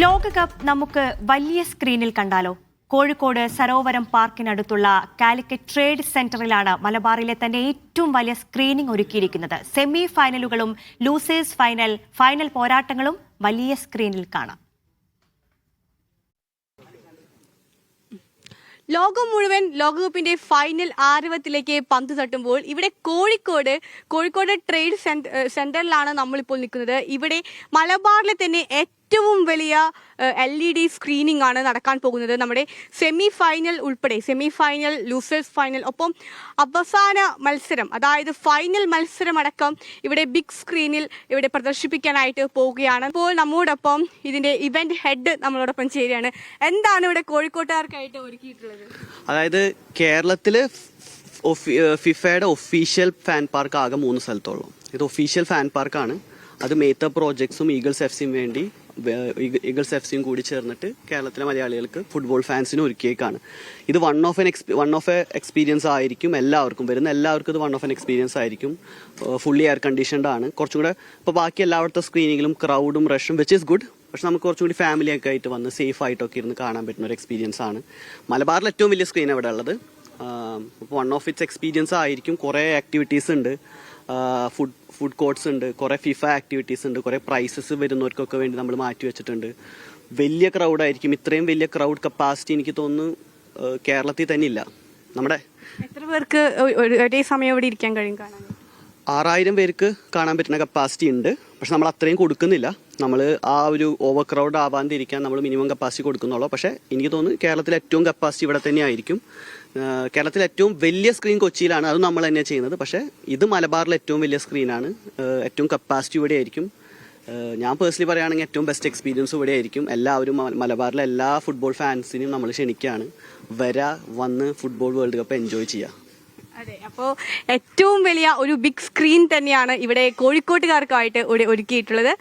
ലോകകപ്പ് നമുക്ക് വലിയ സ്ക്രീനിൽ കണ്ടാലോ? കോഴിക്കോട് സരോവരം പാർക്കിനടുത്തുള്ള കാലിക്കറ്റ് ട്രേഡ് സെന്ററിലാണ് മലബാറിലെ തന്നെ ഏറ്റവും വലിയ സ്ക്രീനിംഗ് ഒരുക്കിയിരിക്കുന്നത്. സെമി ഫൈനലുകളും ലൂസേഴ്സ് ഫൈനൽ പോരാട്ടങ്ങളും വലിയ സ്ക്രീനിൽ കാണാം. ലോകം മുഴുവൻ ലോകകപ്പിന്റെ ഫൈനൽ ആരവത്തിലേക്ക് പന്ത് തട്ടുമ്പോൾ ഇവിടെ കോഴിക്കോട് ട്രേഡ് സെന്ററിലാണ് നമ്മളിപ്പോൾ നിൽക്കുന്നത്. ഇവിടെ മലബാറിലെ തന്നെ ഏറ്റവും വലിയ LED സ്ക്രീനിംഗ് ആണ് നടക്കാൻ പോകുന്നത്. നമ്മുടെ സെമി ഫൈനൽ ഉൾപ്പെടെ ലൂസേഴ്സ് ഫൈനൽ ഒപ്പം അവസാന മത്സരം, അതായത് ഫൈനൽ മത്സരം അടക്കം ഇവിടെ ബിഗ് സ്ക്രീനിൽ ഇവിടെ പ്രദർശിപ്പിക്കാനായിട്ട് പോവുകയാണ്. ഇപ്പോൾ നമ്മോടൊപ്പം ഇതിന്റെ ഇവന്റ് ഹെഡ് നമ്മളോടൊപ്പം ചേരുകയാണ്. എന്താണ് ഇവിടെ കോഴിക്കോട്ടുകാർക്കായിട്ട് ഒരുക്കിയിട്ടുള്ളത്? അതായത് കേരളത്തില് ഫിഫയുടെ ഒഫീഷ്യൽ ഫാൻ പാർക്ക് ആകെ 3 സ്ഥലത്തോളം. ഇത് ഒഫീഷ്യൽ ഫാൻ പാർക്കാണ്. അത് മേത്ത പ്രോജക്ട്സും ഈഗിൾസ് എഫ് സിയും കൂടി ചേർന്നിട്ട് കേരളത്തിലെ മലയാളികൾക്ക് ഫുട്ബോൾ ഫാൻസിന് ഒരുക്കിയേക്കാണ്. ഇത് വൺ ഓഫ് എ എക്സ്പീരിയൻസ് ആയിരിക്കും. വരുന്ന എല്ലാവർക്കും ഇത് വൺ ഓഫ് എൻ എക്സ്പീരിയൻസ് ആയിരിക്കും. ഫുള്ളി എയർ കണ്ടീഷൻഡ് ആണ്. കുറച്ചും കൂടെ ഇപ്പോൾ ബാക്കി എല്ലായിടത്തെ സ്ക്രീനിങ്ങിലും ക്രൗഡും റഷും വിച്ച് ഈസ് ഗുഡ്. പക്ഷെ നമുക്ക് കുറച്ചും കൂടി ഫാമിലിയൊക്കെ ആയിട്ട് വന്ന് സേഫ് ആയിട്ടൊക്കെ ഇരുന്ന് കാണാൻ പറ്റുന്ന ഒരു എക്സ്പീരിയൻസ് ആണ്. മലബാറിൽ ഏറ്റവും വലിയ സ്ക്രീൻ അവിടെ ഉള്ളത്. വൺ ഓഫ് ഇറ്റ്സ് എക്സ്പീരിയൻസ് ആയിരിക്കും. കുറേ ആക്ടിവിറ്റീസ് ഉണ്ട്, ഫുഡ് കോർട്സ് ഉണ്ട്, കുറേ ഫിഫ ആക്ടിവിറ്റീസ് ഉണ്ട്, കുറേ പ്രൈസസ് വരുന്നവർക്കൊക്കെ വേണ്ടി നമ്മൾ മാറ്റി വെച്ചിട്ടുണ്ട്. വലിയ ക്രൗഡായിരിക്കും. ഇത്രയും വലിയ ക്രൗഡ് കപ്പാസിറ്റി എനിക്ക് തോന്നുന്നു കേരളത്തിൽ തന്നെ ഇല്ല. നമ്മുടെ എത്ര പേർക്ക് ഒരേ സമയം ഇവിടെ ഇരിക്കാൻ കഴിയും? 6000 പേർക്ക് കാണാൻ പറ്റുന്ന കപ്പാസിറ്റി ഉണ്ട്. പക്ഷെ നമ്മൾ അത്രയും കൊടുക്കുന്നില്ല. നമ്മൾ ആ ഒരു ഓവർ ക്രൗഡ് ആവാതിരിക്കാൻ നമ്മൾ മിനിമം കപ്പാസിറ്റി കൊടുക്കുന്നുള്ളൂ. പക്ഷേ എനിക്ക് തോന്നുന്നു കേരളത്തിലെ ഏറ്റവും കപ്പാസിറ്റി ഇവിടെ തന്നെ ആയിരിക്കും. കേരളത്തിലെ ഏറ്റവും വലിയ സ്ക്രീൻ കൊച്ചിയിലാണ്, അത് നമ്മൾ തന്നെ ചെയ്യുന്നത്. പക്ഷേ ഇത് മലബാറിലെ ഏറ്റവും വലിയ സ്ക്രീനാണ്. ഏറ്റവും കപ്പാസിറ്റി ഇവിടെ ആയിരിക്കും. ഞാൻ പേഴ്സണലി പറയുകയാണെങ്കിൽ ഏറ്റവും ബെസ്റ്റ് എക്സ്പീരിയൻസ് ഇവിടെ ആയിരിക്കും. എല്ലാവരും മലബാറിലെ എല്ലാ ഫുട്ബോൾ ഫാൻസിനെയും നമ്മൾ ക്ഷണിക്കുകയാണ്. വന്ന് ഫുട്ബോൾ വേൾഡ് കപ്പ് എൻജോയ് ചെയ്യുക. അതെ, അപ്പോൾ ഏറ്റവും വലിയ ഒരു ബിഗ് സ്ക്രീൻ തന്നെയാണ് ഇവിടെ കോഴിക്കോട്ടുകാർക്കായിട്ട് ഇവിടെ ഒരുക്കിയിട്ടുള്ളത്.